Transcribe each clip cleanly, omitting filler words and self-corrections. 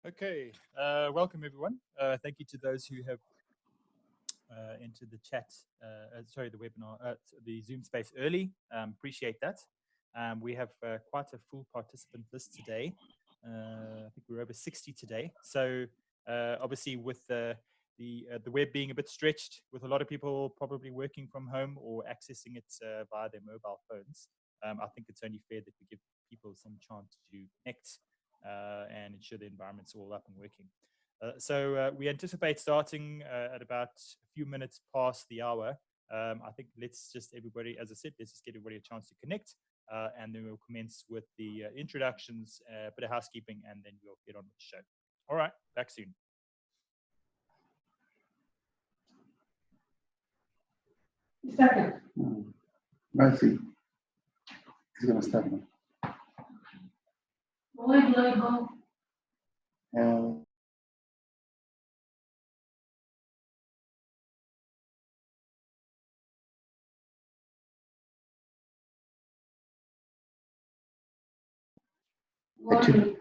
Okay, welcome everyone. Thank you to those who have entered the chat, sorry, the webinar, the Zoom space early. Appreciate that. We have quite a full participant list today. I think we're over 60 today. So obviously with the web being a bit stretched, with a lot of people probably working from home or accessing it via their mobile phones, I think it's only fair that we give people some chance to connect and ensure the environment's all up and working. So we anticipate starting at about a few minutes past the hour. I think let's just everybody, as I said, let's just get everybody a chance to connect, and then we'll commence with the introductions, a bit of housekeeping, and then we'll get on with the show. All right, back soon. Second. Merci. He's going to start now. Actually,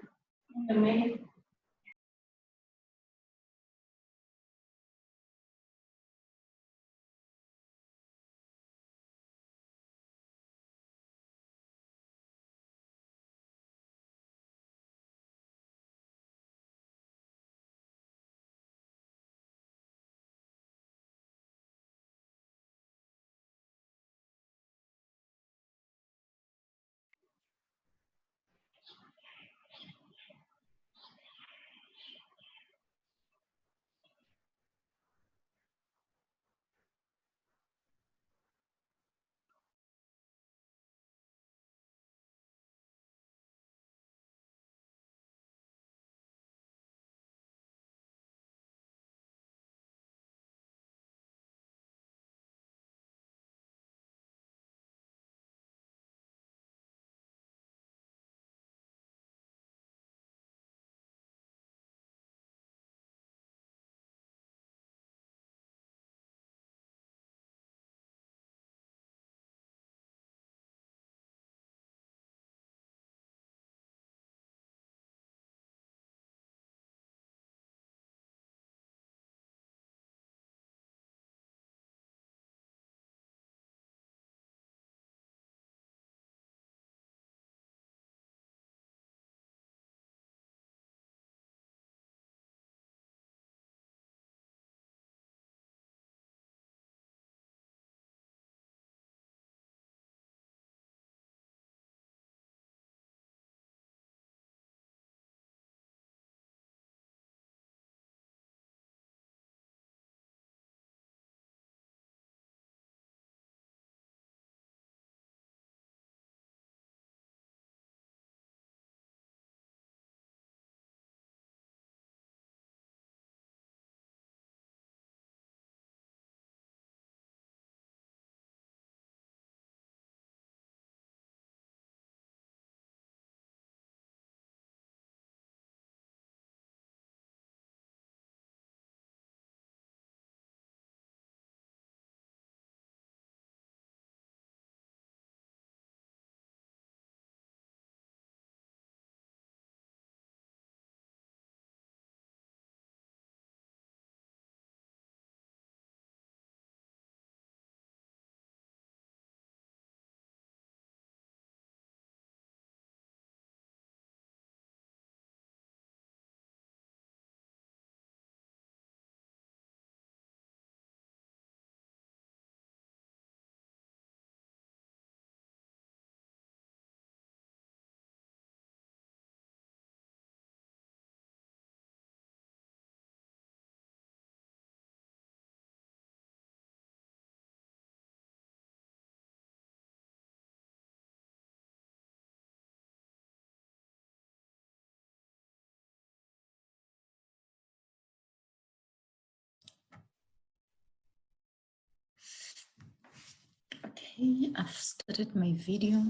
Okay, I've started my video.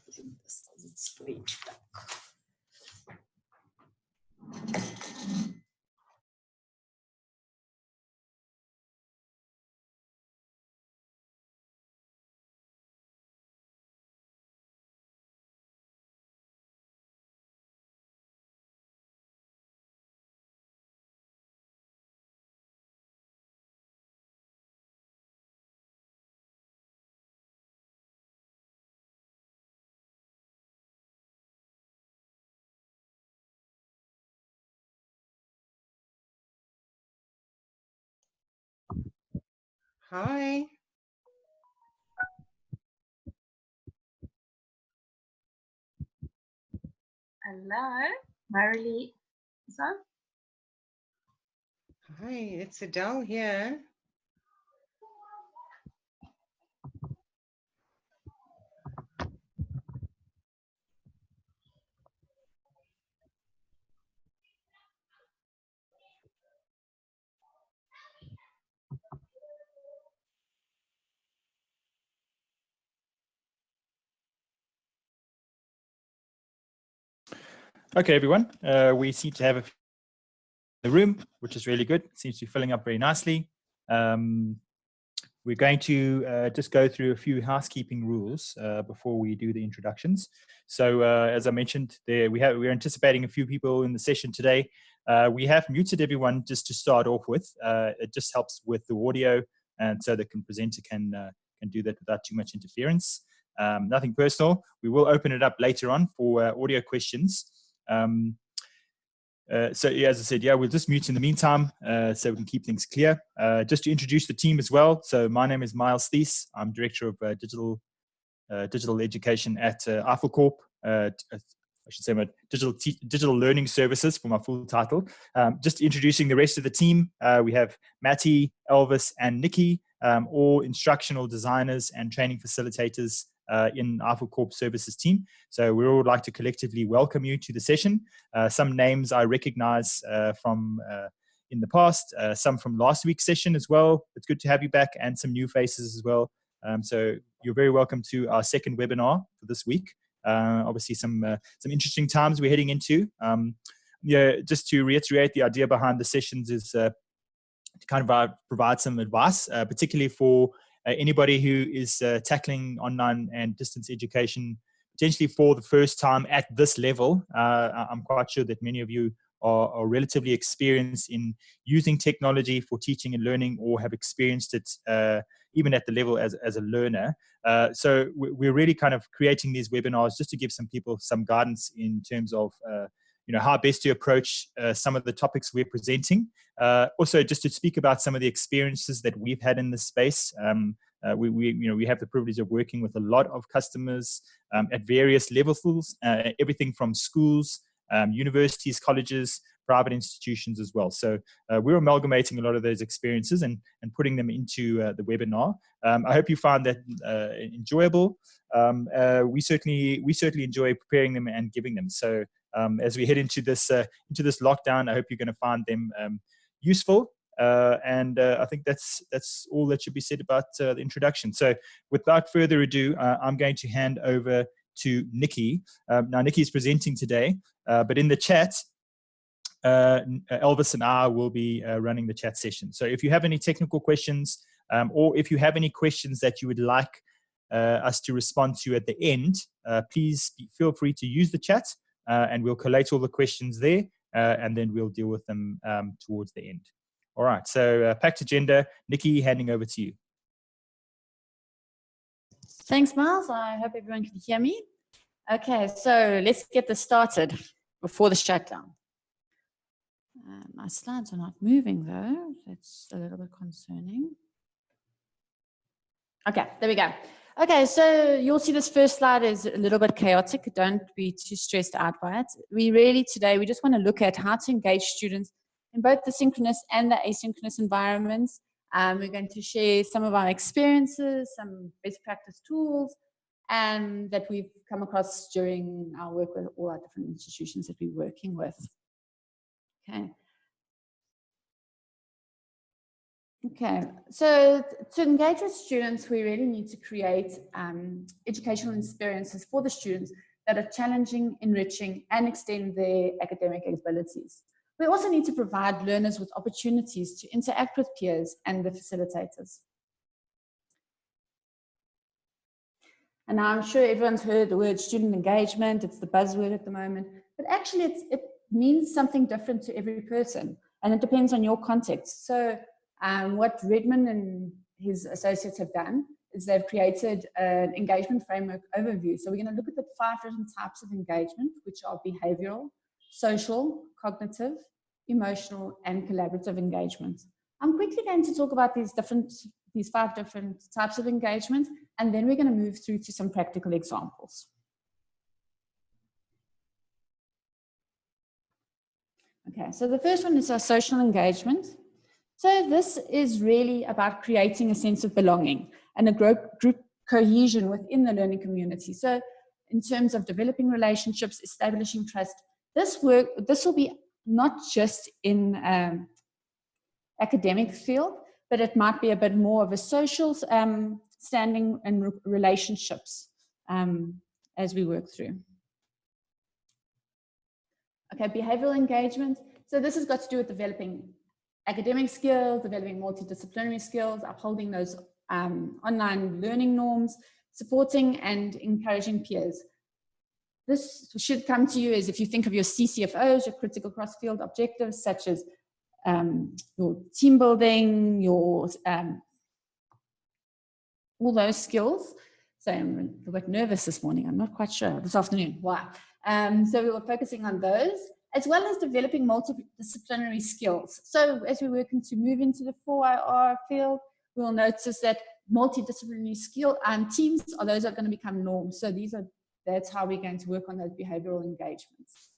It's way back. Hi. Hello, Marilee. Hi, it's Adele here. Okay, everyone. We seem to have a the room, which is really good. It seems to be filling up very nicely. We're going to just go through a few housekeeping rules before we do the introductions. So, as I mentioned, we're anticipating a few people in the session today. We have muted everyone just to start off with. It just helps with the audio, and so the presenter can do that without too much interference. Nothing personal. We will open it up later on for audio questions. So yeah, as I said, we'll just mute in the meantime so we can keep things clear. Just to introduce the team as well. So my name is Miles Thies. I'm Director of Digital Education at IFLcorp. I should say my digital learning services for my full title. Just introducing the rest of the team. We have Matty, Elvis, and Nikki, all instructional designers and training facilitators in IFLcorp services team. So we would like to collectively welcome you to the session. Some names I recognize from in the past, some from last week's session as well. It's good to have you back, and some new faces as well. So you're very welcome to our second webinar for this week. Obviously some interesting times we're heading into. Just to reiterate, the idea behind the sessions is to kind of provide some advice, particularly for anybody who is tackling online and distance education potentially for the first time at this level. I'm quite sure that many of you are relatively experienced in using technology for teaching and learning, or have experienced it even at the level as a learner. So we're really kind of creating these webinars just to give some people some guidance in terms of how best to approach some of the topics we're presenting. Also, just to speak about some of the experiences that we've had in this space. We have the privilege of working with a lot of customers at various levels, everything from schools, universities, colleges, private institutions as well. So we're amalgamating a lot of those experiences and putting them into the webinar. I hope you found that enjoyable. We certainly enjoy preparing them and giving them. So as we head into this lockdown, I hope you're going to find them useful. And I think that's all that should be said about the introduction. So without further ado, I'm going to hand over to Nikki. Now, Nikki is presenting today, but in the chat, Elvis and I will be running the chat session. So if you have any technical questions, or if you have any questions that you would like us to respond to at the end, please feel free to use the chat, and we'll collate all the questions there, and then we'll deal with them towards the end. All right, so packed agenda. Nikki, handing over to you. Thanks, Miles. I hope everyone can hear me. Okay, so let's get this started before the shutdown. My slides are not moving though. That's a little bit concerning. Okay, there we go. Okay, so you'll see this first slide is a little bit chaotic. Don't be too stressed out by it. Today, we just want to look at how to engage students in both the synchronous and the asynchronous environments. We're going to share some of our experiences, some best practice tools, and that we've come across during our work with all our different institutions that we're working with. Okay, so to engage with students, we really need to create educational experiences for the students that are challenging, enriching, and extend their academic abilities. We also need to provide learners with opportunities to interact with peers and the facilitators. And now I'm sure everyone's heard the word student engagement. It's the buzzword at the moment, but actually it means something different to every person, and it depends on your context. So what Redmond and his associates have done is they've created an engagement framework overview. So we're going to look at the 5 different types of engagement, which are behavioral, social, cognitive, emotional, and collaborative engagement. I'm quickly going to talk about these different these 5 different types of engagement, and then we're going to move through to some practical examples. Okay, so the first one is our social engagement. So this is really about creating a sense of belonging and a group cohesion within the learning community. So in terms of developing relationships, establishing trust, this will be not just in academic field, but it might be a bit more of a social standing and relationships as we work through. Okay, behavioral engagement. So this has got to do with developing academic skills, developing multidisciplinary skills, upholding those online learning norms, supporting and encouraging peers. This should come to you as if you think of your CCFOs, your critical cross-field objectives, such as your team building, your all those skills. So I'm a bit nervous this morning. I'm not quite sure. This afternoon. Why? So we were focusing on those, as well as developing multidisciplinary skills. So as we're working to move into the 4IR field, we'll notice that multidisciplinary skill teams are those that are going to become norms. So that's how we're going to work on those behavioral engagements.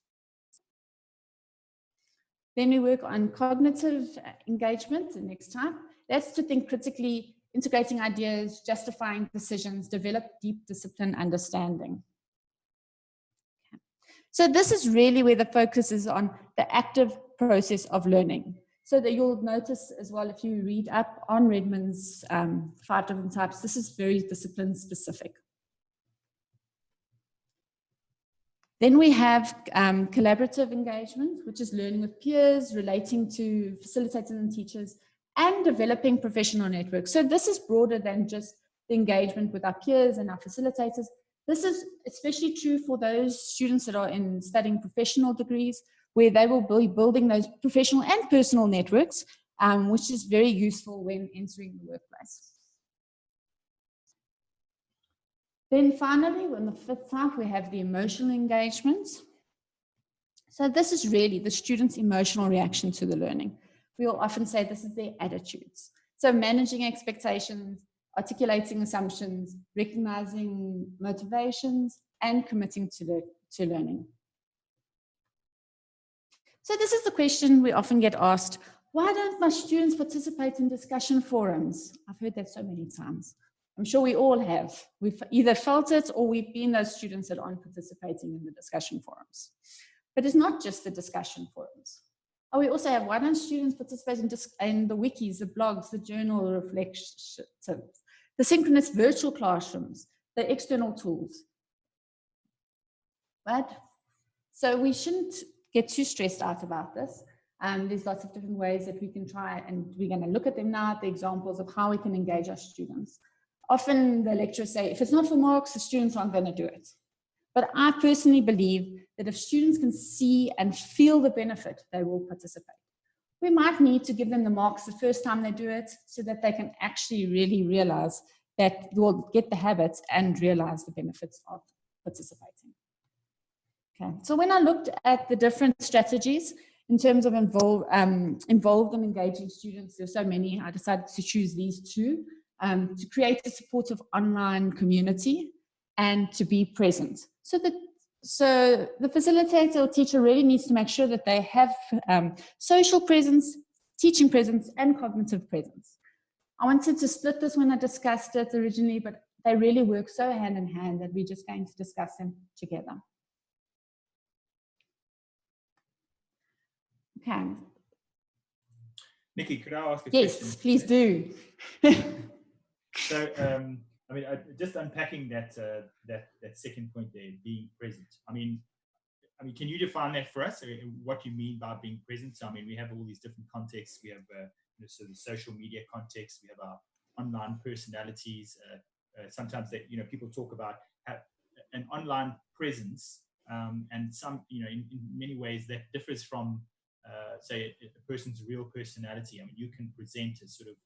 Then we work on cognitive engagement, the next type. That's to think critically, integrating ideas, justifying decisions, develop deep discipline understanding. Okay. So this is really where the focus is on the active process of learning. So that you'll notice as well, if you read up on Redmond's 5 different types, this is very discipline specific. Then we have collaborative engagement, which is learning with peers, relating to facilitators and teachers, and developing professional networks. So this is broader than just the engagement with our peers and our facilitators. This is especially true for those students that are studying professional degrees, where they will be building those professional and personal networks, which is very useful when entering the workplace. Then finally, on the 5th type, we have the emotional engagement. So this is really the student's emotional reaction to the learning. We will often say this is their attitudes. So managing expectations, articulating assumptions, recognizing motivations, and committing to learning. So this is the question we often get asked: why don't my students participate in discussion forums? I've heard that so many times. I'm sure we all have. We've either felt it or we've been those students that aren't participating in the discussion forums. But it's not just the discussion forums. We also have, why don't students participate in the wikis, the blogs, the journal reflections, the synchronous virtual classrooms, the external tools? Right? So we shouldn't get too stressed out about this. There's lots of different ways that we can try, and we're going to look at them now, the examples of how we can engage our students. Often the lecturers say, if it's not for marks, the students aren't going to do it. But I personally believe that if students can see and feel the benefit, they will participate. We might need to give them the marks the first time they do it so that they can actually really realize that you'll get the habits and realize the benefits of participating. Okay, so when I looked at the different strategies in terms of involved and engaging students, there's so many, I decided to choose these 2. To create a supportive online community and to be present. So the facilitator or teacher really needs to make sure that they have social presence, teaching presence, and cognitive presence. I wanted to split this when I discussed it originally, but they really work so hand in hand that we're just going to discuss them together. Okay. Nikki, could I ask a question? Yes, please do. So, I mean, just unpacking that second point there, being present. I mean, can you define that for us? What you mean by being present? So, I mean, we have all these different contexts. We have so the social media context. We have our online personalities. Sometimes that people talk about an online presence, and some in many ways that differs from say a person's real personality. I mean, you can present as sort of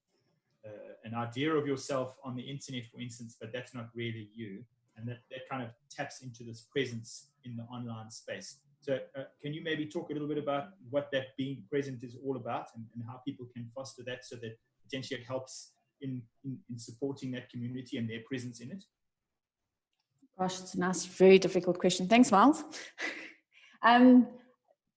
an idea of yourself on the internet, for instance, but that's not really you. And that kind of taps into this presence in the online space. So can you maybe talk a little bit about what that being present is all about and how people can foster that so that potentially it helps in supporting that community and their presence in it? Gosh, it's a nice, very difficult question. Thanks, Miles.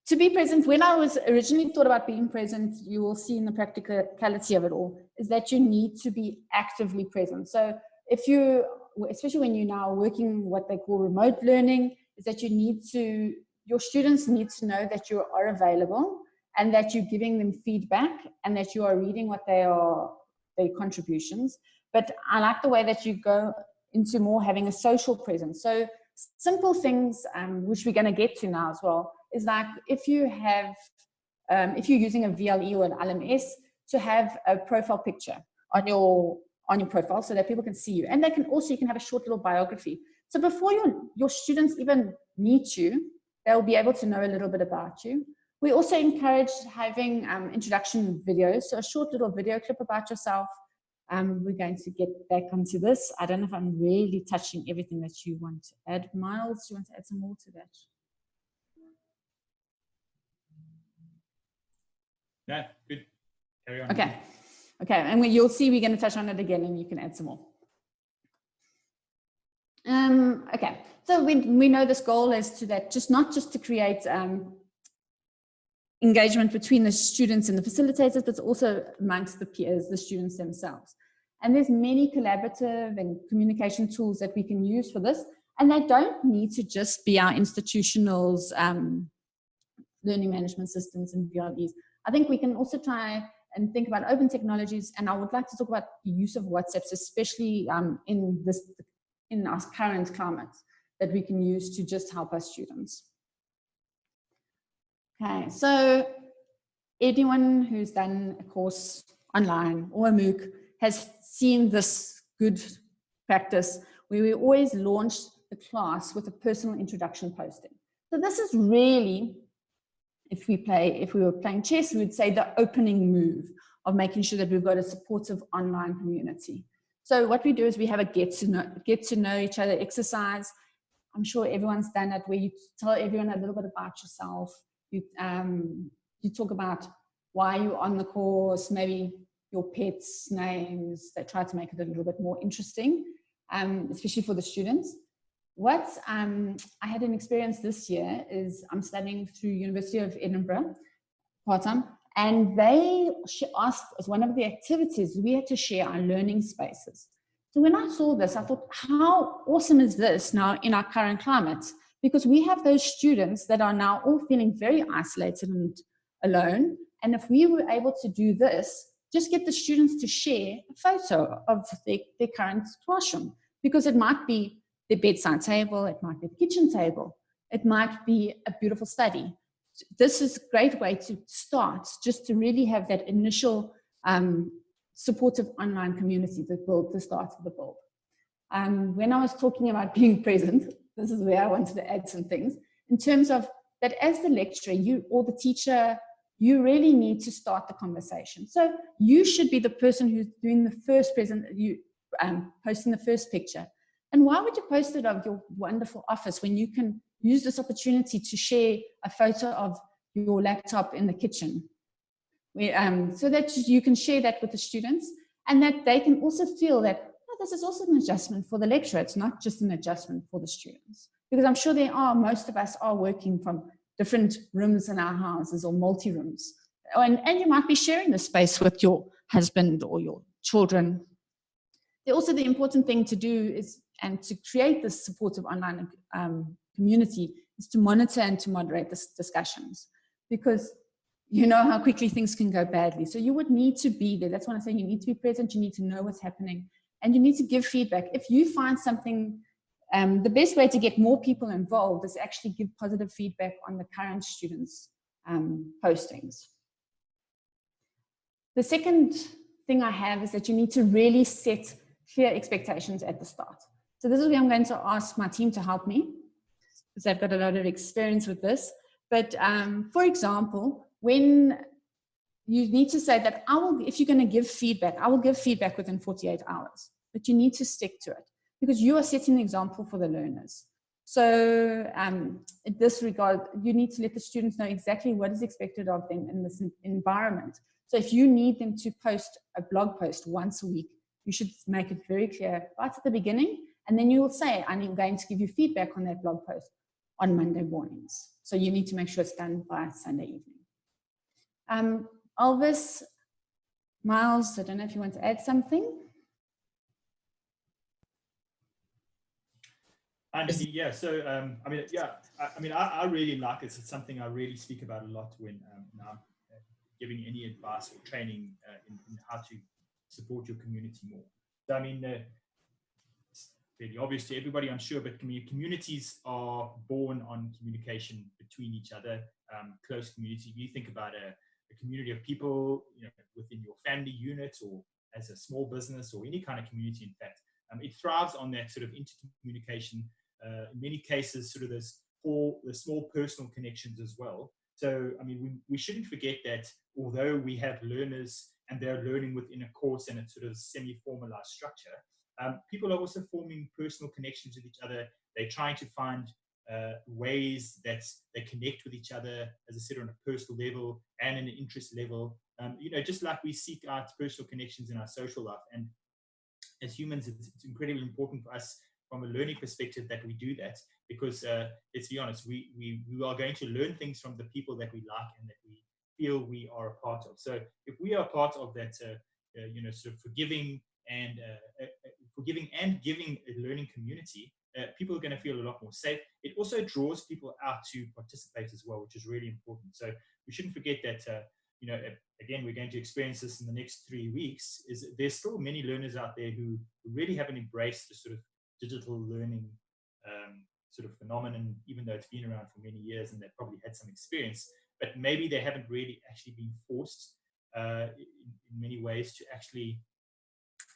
To be present, when I was originally thought about being present, you will see in the practicality of it all, is that you need to be actively present. So if you, especially when you're now working what they call remote learning, is that your students need to know that you are available and that you're giving them feedback and that you are reading what their contributions. But I like the way that you go into more having a social presence. So simple things, which we're going to get to now as well, is like if you're using a VLE or an LMS, to have a profile picture on your profile so that people can see you. And they can also, you can have a short little biography. So before your students even meet you, they'll be able to know a little bit about you. We also encourage having introduction videos, so a short little video clip about yourself. We're going to get back onto this. I don't know if I'm really touching everything that you want to add. Miles, do you want to add some more to that? No, good. Carry on. Okay. Okay, and you'll see we're going to touch on it again and you can add some more. Okay, so we know this goal is to that, not just to create engagement between the students and the facilitators, but also amongst the peers, the students themselves. And there's many collaborative and communication tools that we can use for this. And they don't need to just be our institutionals, learning management systems and VRDs. I think we can also try and think about open technologies. And I would like to talk about the use of WhatsApps, especially in our current climate, that we can use to just help our students. Okay, so anyone who's done a course online or a MOOC has seen this good practice where we always launch the class with a personal introduction posting. So this is really, if we were playing chess, we would say the opening move of making sure that we've got a supportive online community. So what we do is we have a get to know each other exercise. I'm sure everyone's done that, where you tell everyone a little bit about yourself. You talk about why you're on the course, maybe your pets' names. They try to make it a little bit more interesting, especially for the students. What I had an experience this year is I'm studying through University of Edinburgh part-time, and they asked as one of the activities, we had to share our learning spaces. So when I saw this, I thought, how awesome is this now in our current climate? Because we have those students that are now all feeling very isolated and alone. And if we were able to do this, just get the students to share a photo of their current classroom, because it might be their bedside table, it might be the kitchen table, it might be a beautiful study. This is a great way to start, just to really have that initial supportive online community to build the start of the build. When I was talking about being present, this is where I wanted to add some things in terms of that as the lecturer, you or the teacher, you really need to start the conversation. So you should be the person who's doing the first posting the first picture. And why would you post it of your wonderful office when you can use this opportunity to share a photo of your laptop in the kitchen? So that you can share that with the students, and that they can also feel that, oh, this is also an adjustment for the lecturer. It's not just an adjustment for the students. Because I'm sure most of us are working from different rooms in our houses or multi-rooms. And you might be sharing the space with your husband or your children. Also, the important thing to do is, and to create this supportive online community, is to monitor and to moderate the discussions, because you know how quickly things can go badly. So you would need to be there. That's what I'm saying. You need to be present. You need to know what's happening, and you need to give feedback. If you find something, the best way to get more people involved is actually give positive feedback on the current students' postings. The second thing I have is that you need to really set clear expectations at the start. So this is where I'm going to ask my team to help me, because they've got a lot of experience with this. But for example, when you need to say that if you're going to give feedback, I will give feedback within 48 hours, but you need to stick to it, because you are setting the example for the learners. So in this regard, you need to let the students know exactly what is expected of them in this environment. So if you need them to post a blog post once a week, you should make it very clear right at the beginning, and then you will say, I'm going to give you feedback on that blog post on Monday mornings. So you need to make sure it's done by Sunday evening. Elvis, Miles, I don't know if you want to add something. Yeah, so I really like it. It's something I really speak about a lot when I'm giving any advice or training in how to support your community more. So it's fairly obvious to everybody, I'm sure, but communities are born on communication between each other. Close community. If you think about a community of people, within your family unit or as a small business or any kind of community, in fact, it thrives on that sort of intercommunication. In many cases, sort of the small personal connections as well. So, we shouldn't forget that although we have learners and they're learning within a course and a sort of semi-formalized structure, people are also forming personal connections with each other. They're trying to find ways that they connect with each other, as I said, on a personal level and an interest level. Just like we seek out personal connections in our social life. And as humans, it's incredibly important for us from a learning perspective that we do that, because let's be honest, we are going to learn things from the people that we like and that we feel we are a part of. So if we are part of that, sort of forgiving and giving a learning community, people are going to feel a lot more safe. It also draws people out to participate as well, which is really important. So we shouldn't forget that, again, we're going to experience this in the next 3 weeks, is there's still many learners out there who really haven't embraced the sort of digital learning sort of phenomenon, even though it's been around for many years and they've probably had some experience, but maybe they haven't really actually been forced in many ways to actually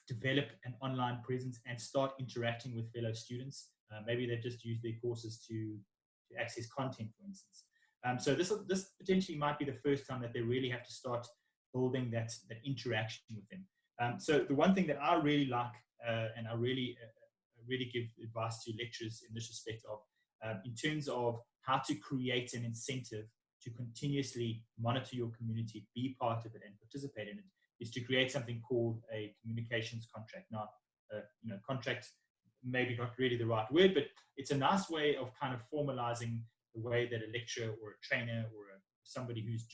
develop an online presence and start interacting with fellow students. Maybe they've just used their courses to access content, for instance. So this potentially might be the first time that they really have to start building that interaction with them. So the one thing that I really like, and I really give advice to lecturers in this respect of, in terms of how to create an incentive to continuously monitor your community, be part of it and participate in it, is to create something called a communications contract. Now, contract maybe not really the right word, but it's a nice way of kind of formalizing the way that a lecturer or a trainer or somebody who's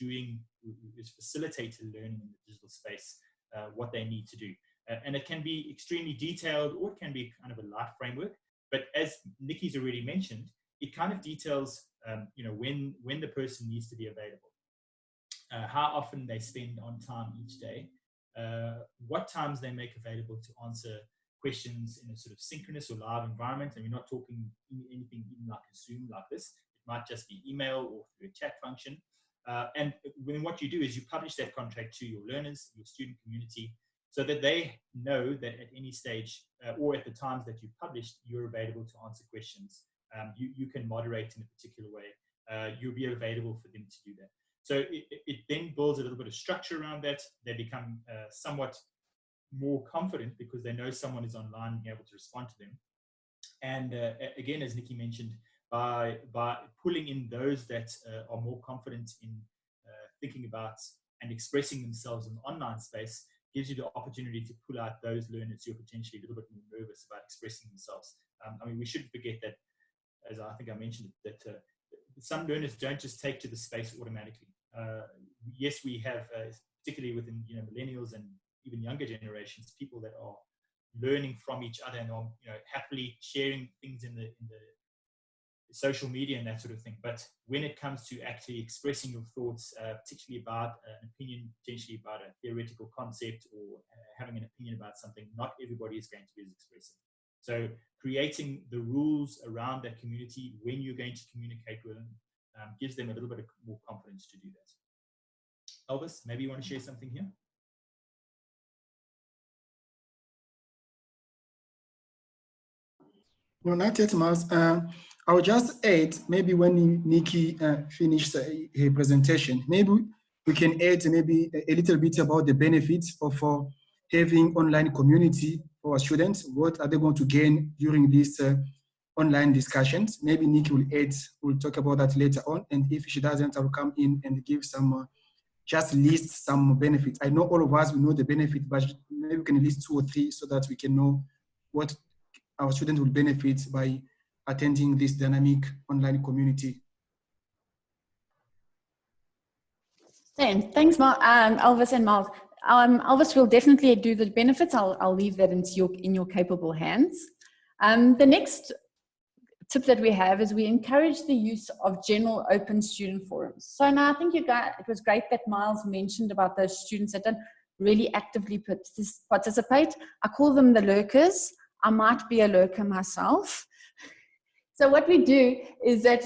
facilitating learning in the digital space, what they need to do. And it can be extremely detailed, or it can be kind of a light framework. But as Nikki's already mentioned, it kind of details, when the person needs to be available, how often they spend on time each day, what times they make available to answer questions in a sort of synchronous or live environment. And we're not talking anything even like a Zoom like this. It might just be email or through a chat function. And then what you do is you publish that contract to your learners, your student community, so that they know that at any stage or at the times that you've published, you're available to answer questions. You can moderate in a particular way. You'll be available for them to do that. So it then builds a little bit of structure around that. They become somewhat more confident because they know someone is online and able to respond to them. And again, as Nikki mentioned, by pulling in those that are more confident in thinking about and expressing themselves in the online space, gives you the opportunity to pull out those learners who are potentially a little bit more nervous about expressing themselves. We shouldn't forget that, as I think I mentioned, that some learners don't just take to the space automatically. Yes, we have, particularly within millennials and even younger generations, people that are learning from each other and are happily sharing things in the social media and that sort of thing. But when it comes to actually expressing your thoughts, particularly about an opinion, potentially about a theoretical concept or having an opinion about something, not everybody is going to be as expressive. So creating the rules around that community when you're going to communicate with them gives them a little bit more confidence to do that. Elvis, maybe you want to share something here? No, not yet, Miles. I will just add, maybe when Nikki finished her presentation, maybe we can add maybe a little bit about the benefits of having online community for our students. What are they going to gain during these online discussions? Maybe Nikki will talk about that later on. And if she doesn't, I will come in and give some just list some benefits. I know all of us, we know the benefit, but maybe we can list 2 or 3 so that we can know what our students will benefit by attending this dynamic online community. Thanks, Elvis and Miles. Elvis will definitely do the benefits. I'll leave that in your capable hands. The next tip that we have is we encourage the use of general open student forums. So now I think it was great that Miles mentioned about those students that don't really actively participate. I call them the lurkers. I might be a lurker myself. So what we do is that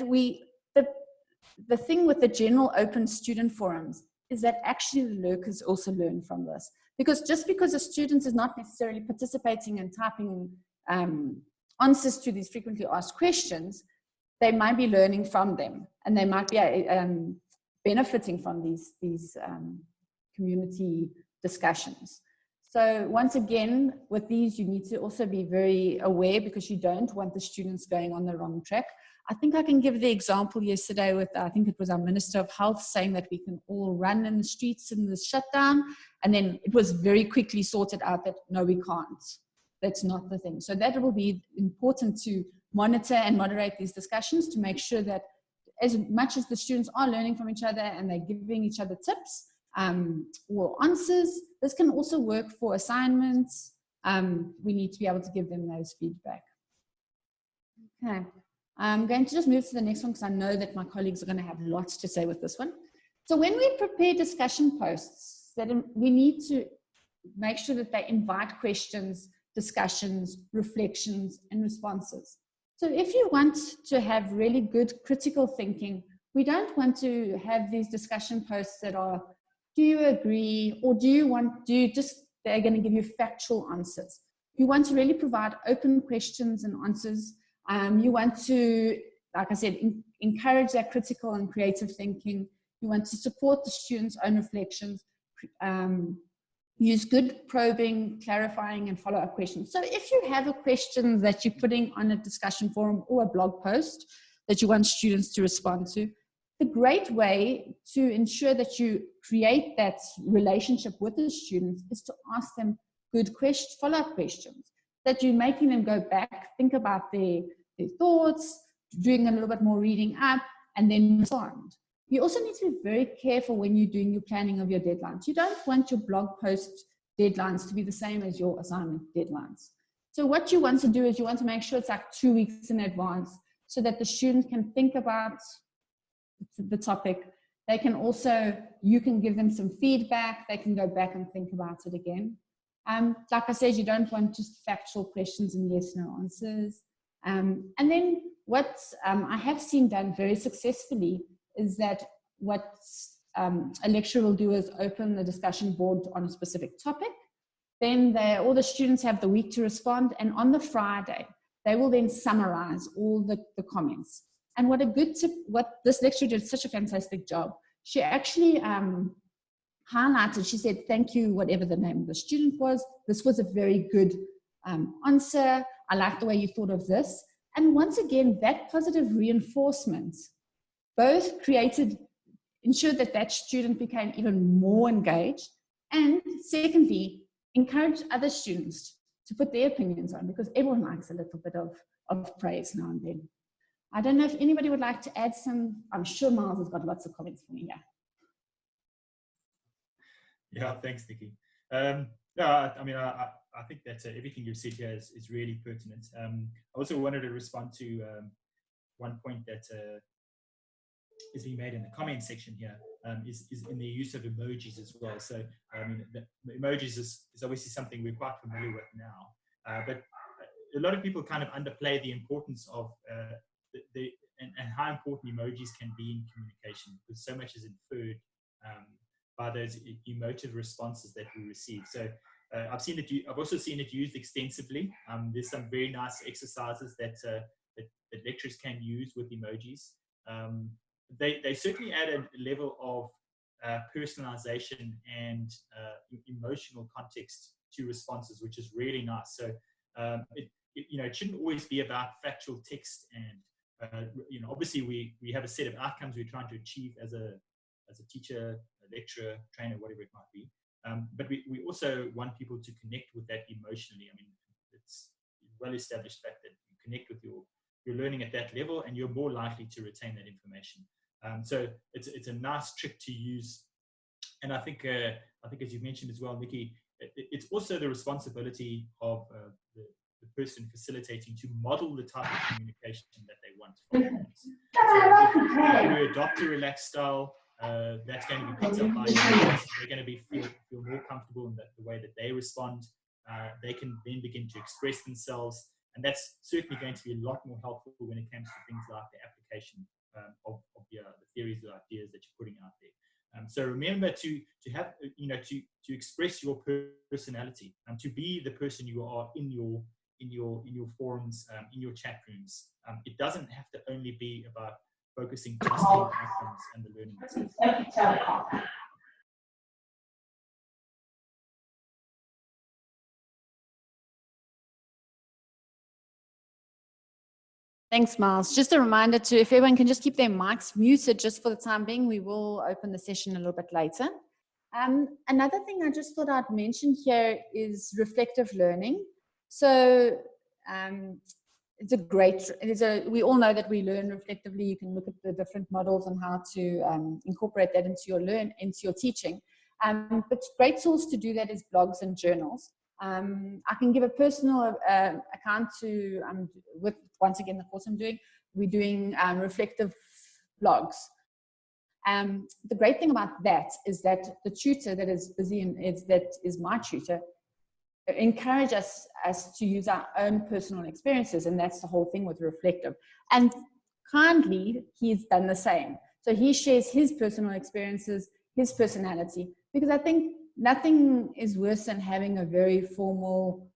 the thing with the general open student forums is that actually the lurkers also learn from this. Because just because a student is not necessarily participating and typing answers to these frequently asked questions, they might be learning from them, and they might be benefiting from these community discussions. So once again, with these, you need to also be very aware, because you don't want the students going on the wrong track. I think I can give the example yesterday with, I think it was our Minister of Health saying that we can all run in the streets in the shutdown. And then it was very quickly sorted out that no, we can't. That's not the thing. So that will be important to monitor and moderate these discussions to make sure that as much as the students are learning from each other and they're giving each other tips or answers, this can also work for assignments. We need to be able to give them those feedback. Okay. I'm going to just move to the next one because I know that my colleagues are going to have lots to say with this one. So when we prepare discussion posts, we need to make sure that they invite questions, discussions, reflections, and responses. So if you want to have really good critical thinking, we don't want to have these discussion posts that are, do you agree, or they're going to give you factual answers. You want to really provide open questions and answers. You want to, like I said, encourage that critical and creative thinking. You want to support the students' own reflections, use good probing, clarifying, and follow-up questions. So if you have a question that you're putting on a discussion forum or a blog post that you want students to respond to, the great way to ensure that you create that relationship with the students is to ask them good follow-up questions, that you're making them go back, think about their thoughts, doing a little bit more reading up, and then respond. You also need to be very careful when you're doing your planning of your deadlines. You don't want your blog post deadlines to be the same as your assignment deadlines. So what you want to do is you want to make sure it's like 2 weeks in advance so that the student can think about the topic. They can also, you can give them some feedback. They can go back and think about it again. Like I said, you don't want just factual questions and yes, no answers. And then what I have seen done very successfully is that what a lecturer will do is open the discussion board on a specific topic. Then all the students have the week to respond, and on the Friday, they will then summarize all the comments. And what a good tip, what this lecturer did such a fantastic job. She actually highlighted, she said, thank you, whatever the name of the student was. This was a very good answer. I like the way you thought of this. And once again, that positive reinforcement both ensured that student became even more engaged, and secondly, encouraged other students to put their opinions on, because everyone likes a little bit of praise now and then. I don't know if anybody would like to add some. I'm sure Miles has got lots of comments for me here. Yeah, thanks, Nikki. I mean, I think that everything you've said here is really pertinent. I also wanted to respond to one point that is being made in the comment section here, is in the use of emojis as well. So, I mean, the emojis is obviously something we're quite familiar with now, but a lot of people kind of underplay the importance of and how important emojis can be in communication, because so much is inferred by those emotive responses that we receive. So I've also seen it used extensively. There's some very nice exercises that lecturers can use with emojis. They certainly add a level of personalization and emotional context to responses, which is really nice. So it shouldn't always be about factual text, and obviously we have a set of outcomes we're trying to achieve as a as a teacher, a lecturer, trainer, whatever it might be. But we also want people to connect with that emotionally. I mean, it's well established fact that you connect with your learning at that level, and you're more likely to retain that information. So it's a nice trick to use. And I think as you mentioned as well, Nikki, it's also the responsibility of the person facilitating to model the type of communication that they want from students. So if you adopt a relaxed style, that's going to be picked up by students. They're going to feel more comfortable in the way that they respond. They can then begin to express themselves, and that's certainly going to be a lot more helpful when it comes to things like the application of the theories or ideas that you're putting out there. So remember to have, to express your personality and to be the person you are in your forums, in your chat rooms. It doesn't have to only be about focusing just on the outcomes and the learning itself. Thanks, Miles. Just a reminder to, if everyone can just keep their mics muted just for the time being, we will open the session a little bit later. Another thing I just thought I'd mention here is reflective learning. So we all know that we learn reflectively. You can look at the different models and how to incorporate that into your teaching. But great tools to do that is blogs and journals. I can give a personal account to, with once again the course I'm doing, we're doing reflective blogs. The great thing about that is that the tutor that is busy and is my tutor, encourage us to use our own personal experiences, and that's the whole thing with reflective. And kindly, he's done the same. So he shares his personal experiences, his personality, because I think nothing is worse than having a very formal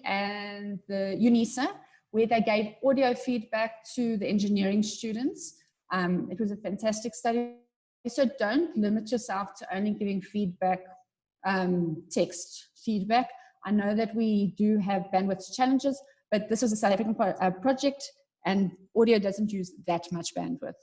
and the UNISA, where they gave audio feedback to the engineering students. It was a fantastic study. So don't limit yourself to only giving feedback, text feedback. I know that we do have bandwidth challenges, but this was a South African project, and audio doesn't use that much bandwidth.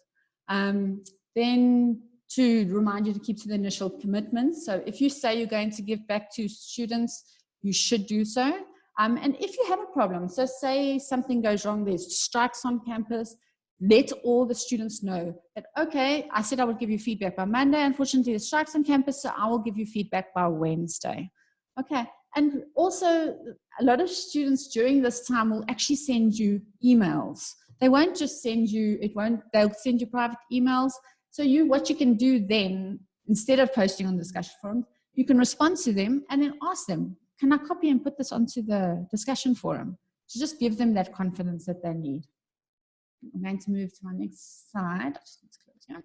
Then to remind you to keep to the initial commitments. So if you say you're going to give back to students, you should do so. And if you have a problem, so say something goes wrong, there's strikes on campus, let all the students know that, okay, I said I would give you feedback by Monday. Unfortunately, there's strikes on campus, so I will give you feedback by Wednesday. Okay. And also, a lot of students during this time will actually send you emails. They won't just send you, they'll send you private emails. So what you can do then, instead of posting on discussion forums, you can respond to them and then ask them, can I copy and put this onto the discussion forum? To just give them that confidence that they need. I'm going to move to my next slide. Let's close here.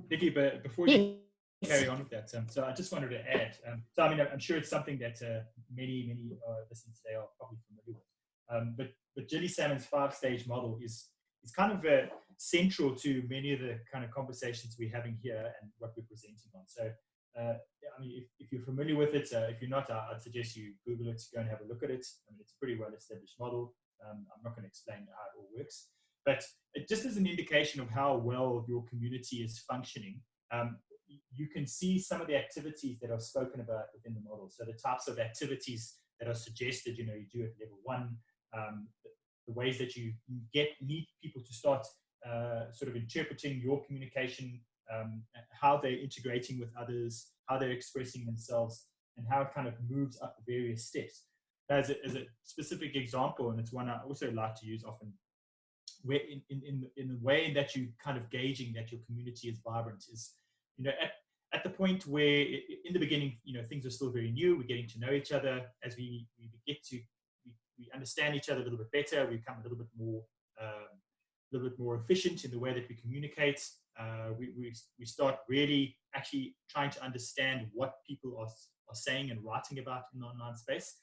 Nikki, but before you carry on with that, so I just wanted to add, so I mean, I'm sure it's something that many listening today are probably familiar with, but Ginny Salmon's 5-stage model is kind of central to many of the kind of conversations we're having here and what we're presenting on. So, I mean, if you're familiar with it, if you're not, I'd suggest you Google it, go and have a look at it. I mean, it's a pretty well-established model. I'm not going to explain how it all works, but it just as an indication of how well your community is functioning, you can see some of the activities that are spoken about within the model. So the types of activities that are suggested, you do at level 1, the ways that you need people to start sort of interpreting your communication, how they're integrating with others, how they're expressing themselves, and how it kind of moves up the various steps. As a specific example, and it's one I also like to use often, where in the way that you kind of gauging that your community is vibrant is, at the point where in the beginning, things are still very new, we're getting to know each other. As we understand each other a little bit better, we become a little bit more efficient in the way that we communicate. We start really actually trying to understand what people are saying and writing about in the online space.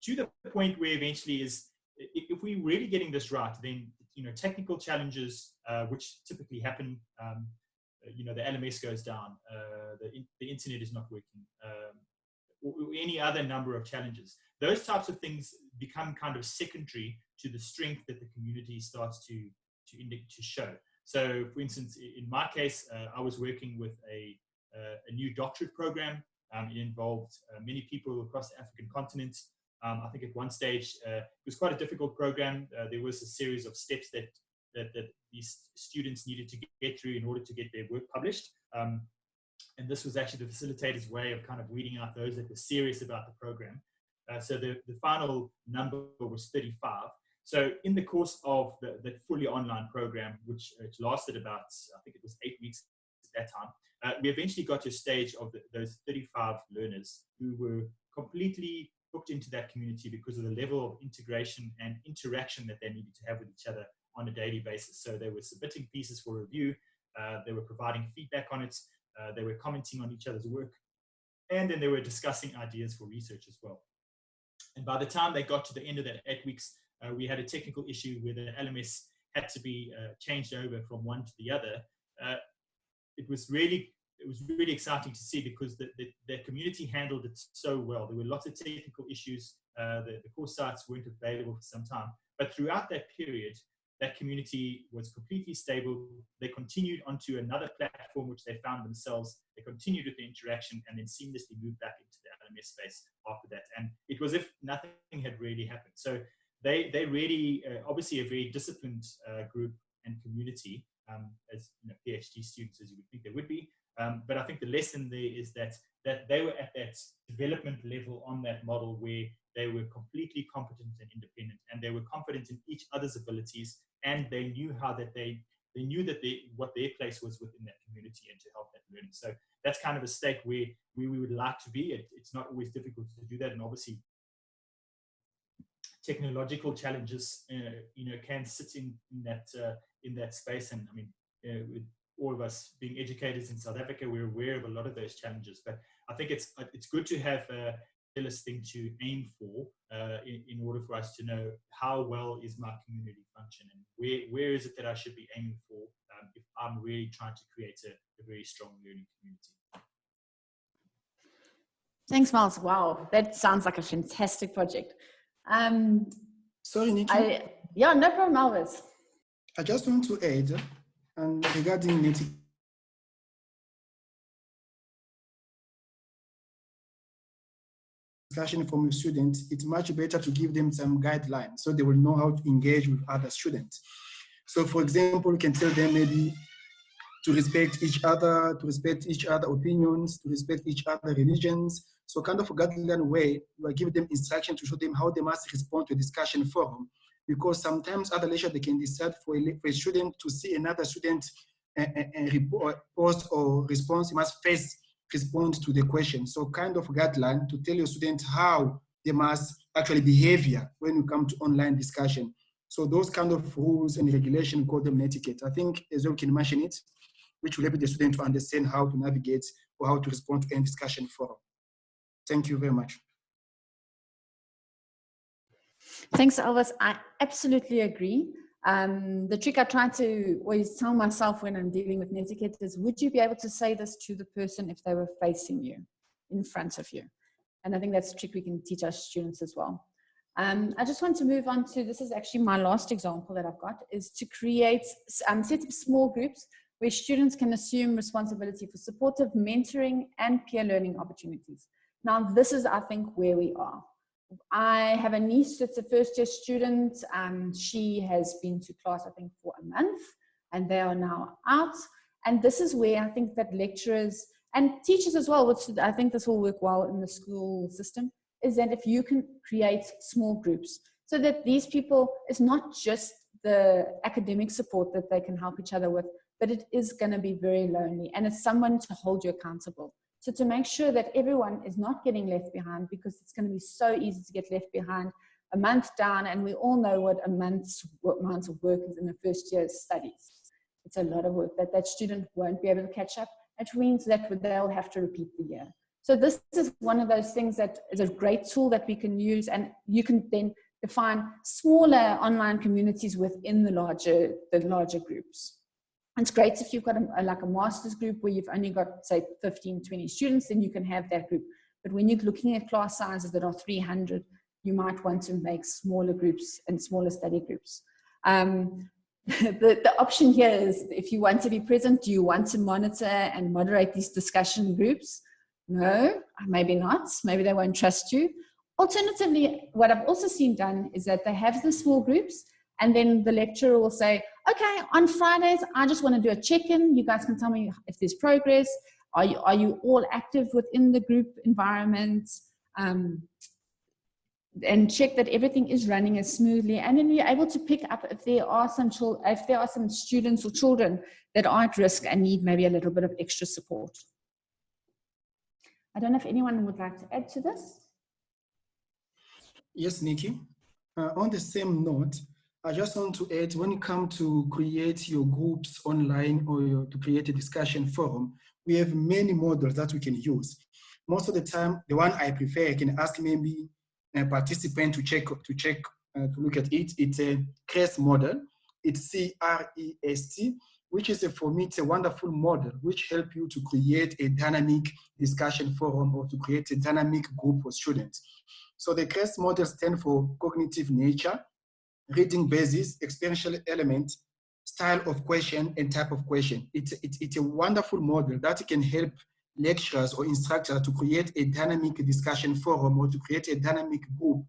to the point where eventually is, if we're really getting this right, then, technical challenges, which typically happen, the LMS goes down, the internet is not working, or any other number of challenges. Those types of things become kind of secondary to the strength that the community starts to show. So, for instance, in my case, I was working with a new doctorate program. It involved many people across the African continent. I think at one stage, it was quite a difficult program. There was a series of steps that these students needed to get through in order to get their work published. And this was actually the facilitator's way of kind of weeding out those that were serious about the program. So the final number was 35. So in the course of the fully online program, which lasted about, I think it was 8 weeks at that time, we eventually got to a stage of those 35 learners who were completely hooked into that community because of the level of integration and interaction that they needed to have with each other on a daily basis. So they were submitting pieces for review, they were providing feedback on it, they were commenting on each other's work, and then they were discussing ideas for research as well. And by the time they got to the end of that 8 weeks, we had a technical issue where the LMS had to be changed over from one to the other. It was really exciting to see because the community handled it so well. There were lots of technical issues. The course sites weren't available for some time. But throughout that period, that community was completely stable. They continued onto another platform, which they found themselves. They continued with the interaction and then seamlessly moved back into the LMS space after that. And it was as if nothing had really happened. So they really, obviously a very disciplined group and community, as PhD students, as you would think they would be. But I think the lesson there is that they were at that development level on that model where they were completely competent and independent, and they were confident in each other's abilities, and they knew what their place was within that community and to help that learning. So that's kind of a state where we would like to be. It's not always difficult to do that, and obviously technological challenges, can sit in that space. And I mean, with all of us being educators in South Africa, we're aware of a lot of those challenges. But I think it's good to have a realistic thing to aim for in order for us to know how well is my community function and where is it that I should be aiming for if I'm really trying to create a very strong learning community. Thanks, Miles. Wow, that sounds like a fantastic project. Sorry, Nikki. Yeah, no problem, Alvis. I just want to add, regarding native discussion from a student, it's much better to give them some guidelines so they will know how to engage with other students. So, for example, you can tell them maybe to respect each other opinions, to respect each other religions. So kind of a guideline way, you are giving them instruction to show them how they must respond to a discussion forum. Because sometimes other lecturers, they can decide for a student to see another student post or response, he must first respond to the question. So kind of guideline to tell your student how they must actually behave when you come to online discussion. So those kind of rules and regulation, call them etiquette. I think as well can mention it, which will help the student to understand how to navigate or how to respond to any discussion forum. Thank you very much. Thanks, Alvis. I absolutely agree. The trick I try to always tell myself when I'm dealing with netiquette is, would you be able to say this to the person if they were facing you, in front of you? And I think that's a trick we can teach our students as well. I just want to move on to, this is actually my last example that I've got, is to create, set up small groups where students can assume responsibility for supportive mentoring and peer learning opportunities. Now, this is, I think, where we are. I have a niece that's a first-year student. She has been to class, I think, for a month, and they are now out. And this is where I think that lecturers and teachers as well, which I think this will work well in the school system, is that if you can create small groups so that these people, it's not just the academic support that they can help each other with, but it is going to be very lonely, and it's someone to hold you accountable. So to make sure that everyone is not getting left behind, because it's going to be so easy to get left behind a month down, and we all know what a month's amount of work is in the first year's studies. It's a lot of work that student won't be able to catch up, which means that they'll have to repeat the year. So this is one of those things that is a great tool that we can use, and you can then define smaller online communities within the larger groups. It's great if you've got like a master's group where you've only got, say, 15, 20 students, then you can have that group. But when you're looking at class sizes that are 300, you might want to make smaller groups and smaller study groups. The option here is, if you want to be present, do you want to monitor and moderate these discussion groups? No, maybe not. Maybe they won't trust you. Alternatively, what I've also seen done is that they have the small groups, and then the lecturer will say, okay, on Fridays, I just want to do a check-in. You guys can tell me if there's progress. Are you all active within the group environment? And check that everything is running as smoothly. And then you're able to pick up if there are some students or children that are at risk and need maybe a little bit of extra support. I don't know if anyone would like to add to this. Yes, Nikki. On the same note, I just want to add, when you come to create your groups online or to create a discussion forum, we have many models that we can use. Most of the time, the one I prefer, I can ask maybe a participant to look at it. It's a CREST model. It's C-R-E-S-T, which is for me, it's a wonderful model which helps you to create a dynamic discussion forum or to create a dynamic group of students. So the CREST model stands for cognitive nature, reading basis, experiential element, style of question, and type of question. It's a wonderful model that can help lecturers or instructors to create a dynamic discussion forum or to create a dynamic group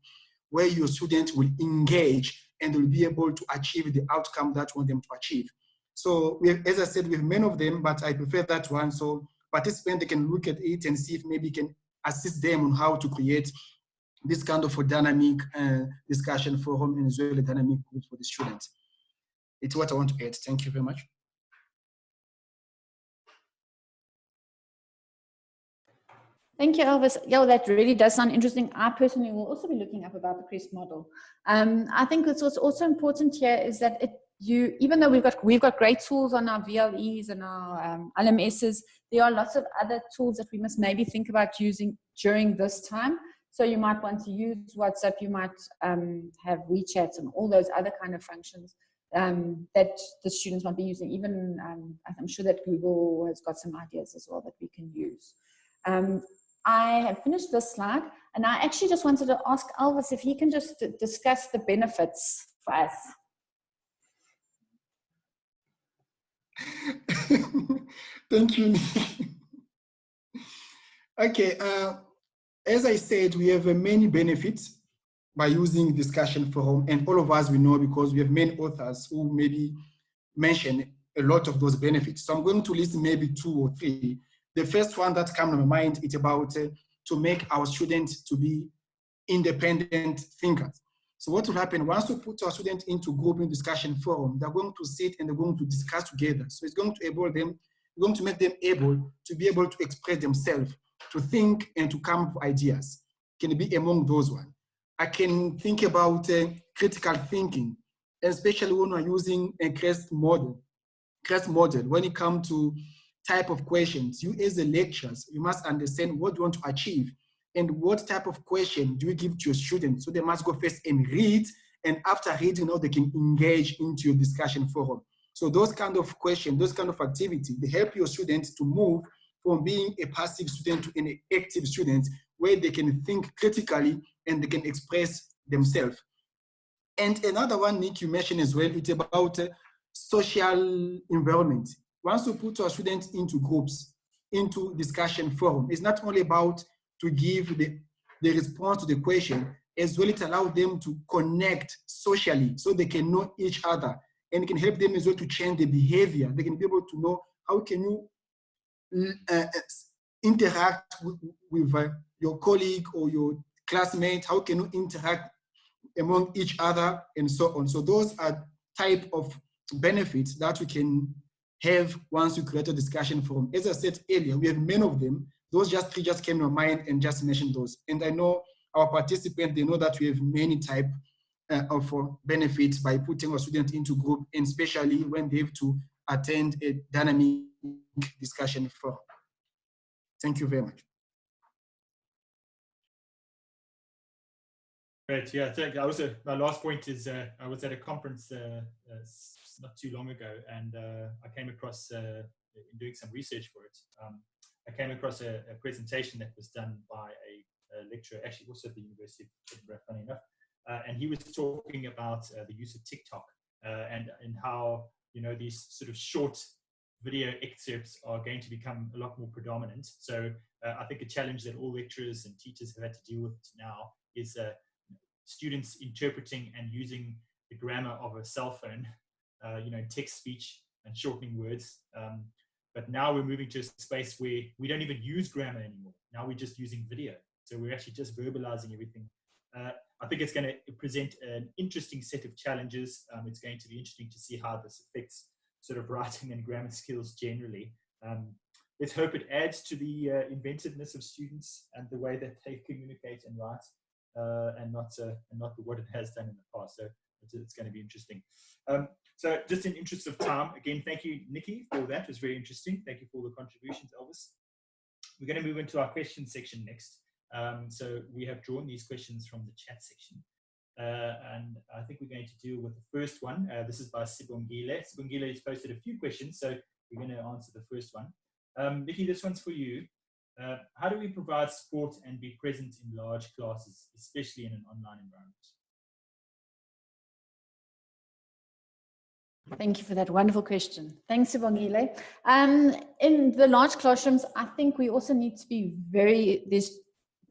where your students will engage and will be able to achieve the outcome that you want them to achieve. So as I said, we have many of them, but I prefer that one. So participants, they can look at it and see if maybe can assist them on how to create this kind of a dynamic discussion forum and as well a dynamic group for the students. It's what I want to add. Thank you very much. Thank you, Elvis. Yeah, that really does sound interesting. I personally will also be looking up about the CREST model. I think what's also important here is that even though we've got great tools on our VLEs and our LMSs, there are lots of other tools that we must maybe think about using during this time. So you might want to use WhatsApp, you might have WeChat and all those other kind of functions that the students might be using. Even I'm sure that Google has got some ideas as well that we can use. I have finished this slide, and I actually just wanted to ask Elvis if he can just discuss the benefits for us. Thank you. Okay, as I said, we have many benefits by using discussion forum, and all of us we know because we have many authors who maybe mention a lot of those benefits. So I'm going to list maybe 2 or 3. The first one that comes to my mind is about to make our students to be independent thinkers. So what will happen once we put our students into group in discussion forum, they're going to sit and they're going to discuss together. So it's going to enable them, going to make them able to be able to express themselves, to think and to come up with ideas. Can be among those ones. I can think about critical thinking, especially when we're using a CREST model. CREST model, when it comes to type of questions, you as the lecturers, you must understand what you want to achieve and what type of question do you give to your students. So they must go first and read, and after reading, they can engage into your discussion forum. So those kind of questions, those kind of activities, they help your students to move from being a passive student to an active student where they can think critically and they can express themselves. And another one, Nick, you mentioned as well, it's about social environment. Once we put our students into groups, into discussion forum, it's not only about to give the response to the question, as well it allows them to connect socially so they can know each other, and it can help them as well to change their behavior. They can be able to know how can you interact with your colleague or your classmate, how can you interact among each other, and so on. So those are type of benefits that we can have once we create a discussion forum. As I said earlier, we have many of them. Those just 3 just came to my mind and just mentioned those. And I know our participants, they know that we have many type of benefits by putting our students into group, and especially when they have to attend a dynamic discussion forum. Thank you very much. Great. Yeah. So I also, my last point is I was at a conference not too long ago, and I came across, in doing some research for it, I came across a presentation that was done by a lecturer, actually also at the University of Edinburgh, funny enough, and he was talking about the use of TikTok and how, you know, these sort of short video excerpts are going to become a lot more predominant. So I think a challenge that all lecturers and teachers have had to deal with now is students interpreting and using the grammar of a cell phone, you know, text speech and shortening words. But now we're moving to a space where we don't even use grammar anymore. Now we're just using video. So we're actually just verbalizing everything. I think it's going to present an interesting set of challenges. It's going to be interesting to see how this affects sort of writing and grammar skills generally. Let's hope it adds to the inventiveness of students and the way that they communicate and write, and not what it has done in the past. So it's going to be interesting. So just in interest of time, again, thank you, Nikki, for that. It was very interesting. Thank you for all the contributions, Elvis. We're going to move into our question section next. So we have drawn these questions from the chat section. And I think we're going to deal with the first one. This is by Sibongile. Sibongile has posted a few questions, so we're going to answer the first one. Nikki, this one's for you. How do we provide support and be present in large classes, especially in an online environment? Thank you for that wonderful question. Thanks, Sibongile. In the large classrooms, I think we also need to be there's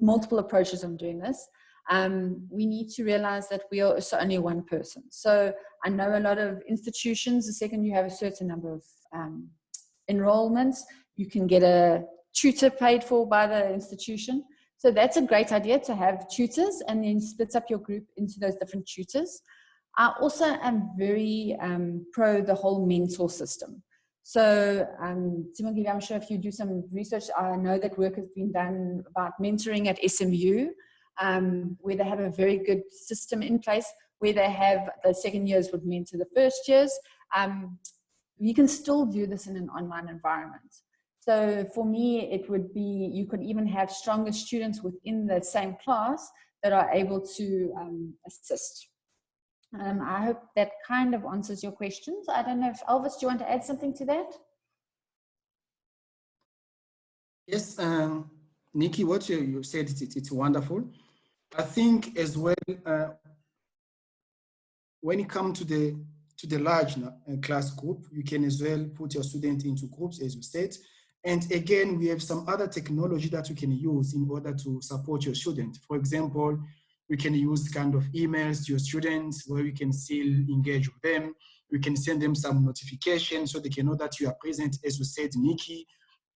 multiple approaches on doing this. We need to realize that we are also only one person. So I know a lot of institutions, the second you have a certain number of enrollments, you can get a tutor paid for by the institution. So that's a great idea, to have tutors and then split up your group into those different tutors. I also am very pro the whole mentor system. So, Timothy, I'm sure if you do some research, I know that work has been done about mentoring at SMU, where they have a very good system in place, where they have the second years would mentor the first years. You can still do this in an online environment. So for me, it would be, you could even have stronger students within the same class that are able to assist. I hope that kind of answers your questions. I don't know if Elvis, do you want to add something to that? Yes, Nikki, what you said, it's wonderful. I think as well, when it comes to the large class group, you can as well put your students into groups, as you said. And again, we have some other technology that you can use in order to support your student. For example, we can use kind of emails to your students where we can still engage with them. We can send them some notifications so they can know that you are present, as you said, Nikki.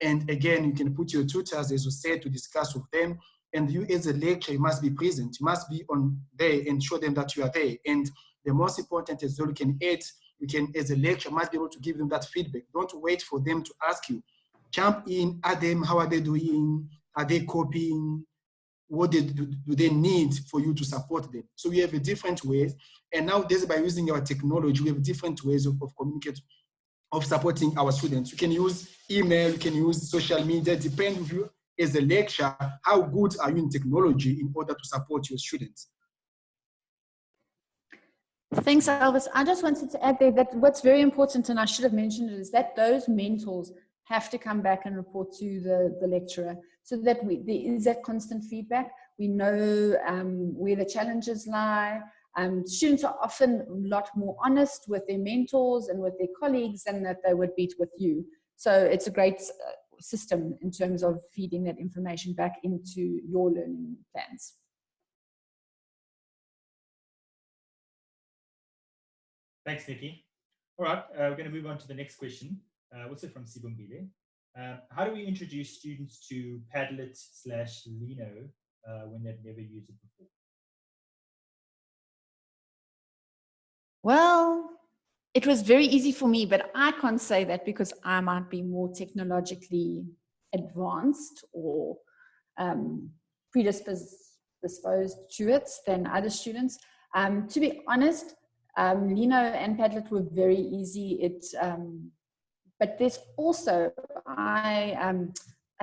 And again, you can put your tutors, as you said, to discuss with them. And you as a lecturer, you must be present. You must be on there and show them that you are there. And the most important is that you can add, you can, as a lecturer, must be able to give them that feedback. Don't wait for them to ask you. Jump in, ask them, how are they doing? Are they copying? What do they need for you to support them? So we have a different ways. And nowadays, by using our technology, we have different ways of communicating, of supporting our students. You can use email, you can use social media, depending on you as a lecturer, how good are you in technology in order to support your students? Thanks, Elvis. I just wanted to add there that what's very important, and I should have mentioned it, is that those mentors have to come back and report to the lecturer, so that there is that constant feedback. We know where the challenges lie. Students are often a lot more honest with their mentors and with their colleagues than that they would be with you. So it's a great system in terms of feeding that information back into your learning plans. Thanks, Nikki. All right, we're going to move on to the next question. Also from Sibongile. How do we introduce students to Padlet/Lino when they've never used it before? Well, it was very easy for me, but I can't say that because I might be more technologically advanced or predisposed to it than other students. To be honest, Lino and Padlet were very easy. But there's also, I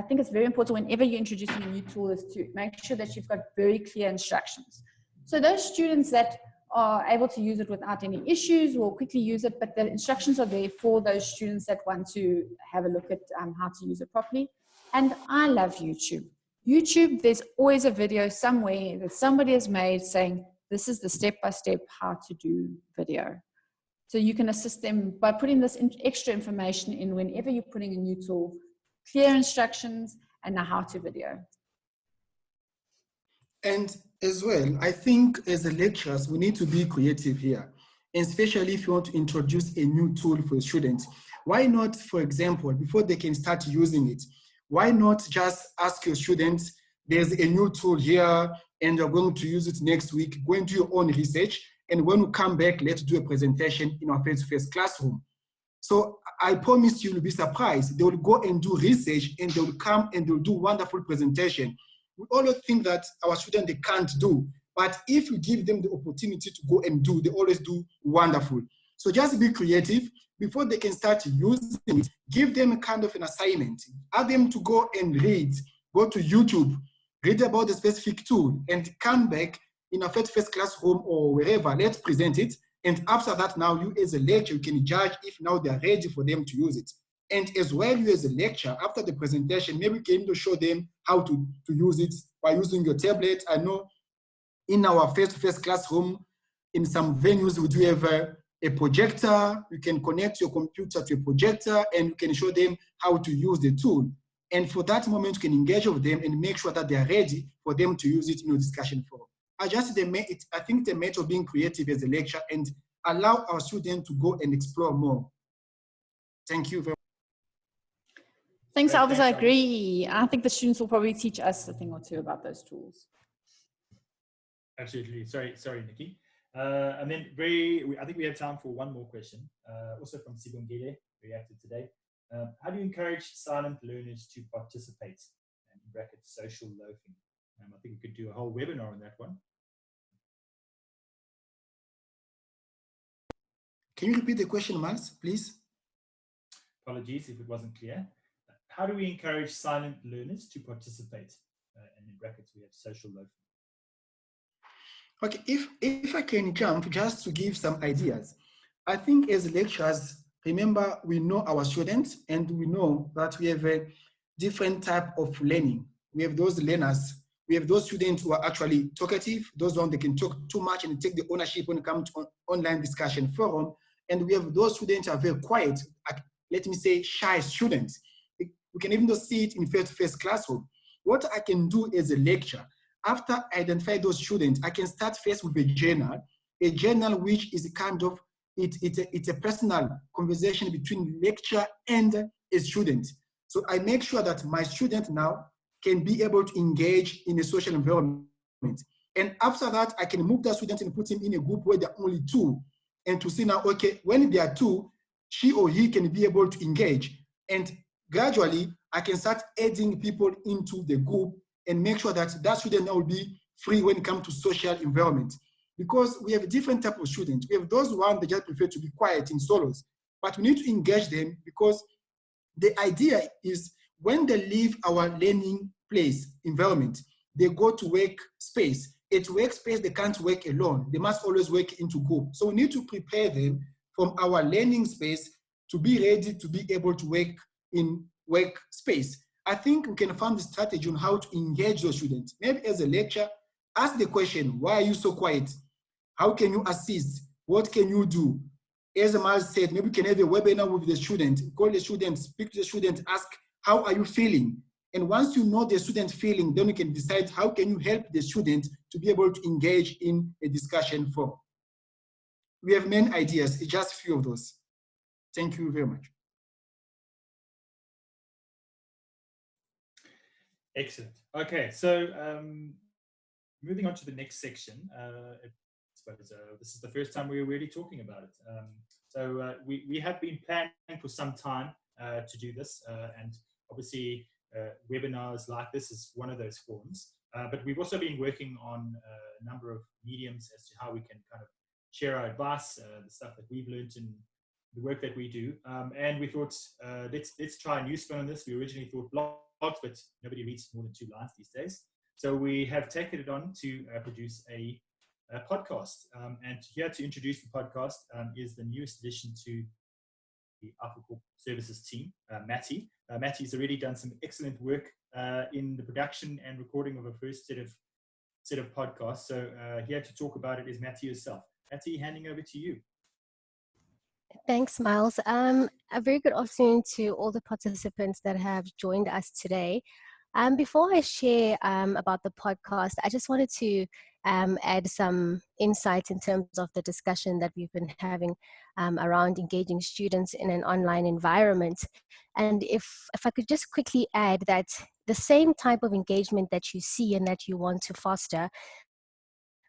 think it's very important whenever you're introducing a new tool is to make sure that you've got very clear instructions. So those students that are able to use it without any issues will quickly use it, but the instructions are there for those students that want to have a look at how to use it properly. And I love YouTube. YouTube, there's always a video somewhere that somebody has made saying, this is the step-by-step how to do video. So you can assist them by putting this extra information in whenever you're putting a new tool, clear instructions and a how-to video. And as well, I think as the lecturers, we need to be creative here, and especially if you want to introduce a new tool for students. Why not, for example, before they can start using it, why not just ask your students, there's a new tool here and you're going to use it next week, go and do your own research, and when we come back, let's do a presentation in our face-to-face classroom. So I promise you'll be surprised. They will go and do research and they will come and they'll do wonderful presentation. We always think that our students, they can't do, but if you give them the opportunity to go and do, they always do wonderful. So just be creative. Before they can start using it, give them a kind of an assignment. Ask them to go and read, go to YouTube, read about the specific tool, and come back in a face-to-face classroom or wherever, let's present it. And after that, now you as a lecturer, you can judge if now they're ready for them to use it. And as well, you as a lecturer, after the presentation, maybe you can show them how to use it by using your tablet. I know in our face-to-face classroom, in some venues, we do have a projector. You can connect your computer to a projector and you can show them how to use the tool. And for that moment, you can engage with them and make sure that they are ready for them to use it in your discussion forum. I think the matter of being creative as a lecturer and allow our students to go and explore more. Thank you very much. Thanks, Great, Alvis. thanks, I Alvis. agree. I think the students will probably teach us a thing or two about those tools. Absolutely. Sorry, Nikki. And then I think we have time for one more question, also from Sibongile, very active today. How do you encourage silent learners to participate? And in brackets, social loafing. I think we could do a whole webinar on that one. Can you repeat the question, Miles, please? Apologies if it wasn't clear. How do we encourage silent learners to participate? And in brackets, we have social loafing. Okay, if I can jump just to give some ideas. I think as lecturers, remember, we know our students and we know that we have a different type of learning. We have those learners, we have those students who are actually talkative, those ones that can talk too much and take the ownership when it comes to online discussion forum. And we have those students who are very quiet, let me say shy students. We can even see it in face-to-face classroom. What I can do as a lecturer, after I identify those students, I can start first with a journal which is a kind of, it's a personal conversation between lecturer and a student. So I make sure that my student now can be able to engage in a social environment. And after that, I can move that student and put him in a group where there are only two. And to see now, okay, when there are two, she or he can be able to engage. And gradually, I can start adding people into the group and make sure that that student now will be free when it comes to social environment. Because we have a different type of students. We have those ones that just prefer to be quiet in solos, but we need to engage them because the idea is when they leave our learning place environment, they go to work space. At workspace, they can't work alone. They must always work into group. So we need to prepare them from our learning space to be ready to be able to work in workspace. I think we can find the strategy on how to engage those students. Maybe as a lecturer, ask the question, why are you so quiet? How can you assist? What can you do? As Miles said, maybe we can have a webinar with the student, call the student, speak to the student, ask, how are you feeling? And once you know the student feeling, then you can decide how can you help the student to be able to engage in a discussion forum. We have many ideas, it's just a few of those. Thank you very much. Excellent. Okay, so moving on to the next section. I suppose this is the first time we're really talking about it. We have been planning for some time to do this, and obviously webinars like this is one of those forms. But we've also been working on a number of mediums as to how we can kind of share our advice, the stuff that we've learned in the work that we do. And we thought, let's try a new spin on this. We originally thought blogs, but nobody reads more than 2 lines these days. So we have taken it on to produce a podcast. And here to introduce the podcast is the newest addition to the Alpha Corp Services team, Matty. Matty's already done some excellent work in the production and recording of a first set of podcasts. So here to talk about it is Matty herself. Matty, handing over to you. Thanks, Miles. A very good afternoon to all the participants that have joined us today. Before I share about the podcast, I just wanted to add some insight in terms of the discussion that we've been having around engaging students in an online environment. And if I could just quickly add that the same type of engagement that you see and that you want to foster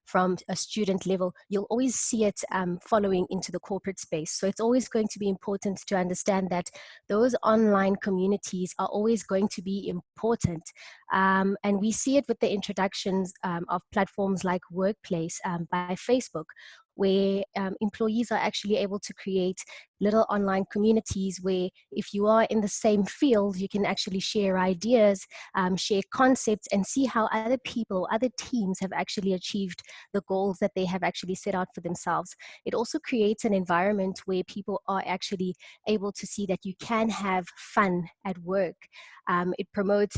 from a student level, you'll always see it following into the corporate space. So it's always going to be important to understand that those online communities are always going to be important. And we see it with the introductions of platforms like Workplace by Facebook, where employees are actually able to create little online communities where if you are in the same field, you can actually share ideas, share concepts, and see how other people, other teams have actually achieved the goals that they have actually set out for themselves. It also creates an environment where people are actually able to see that you can have fun at work. It promotes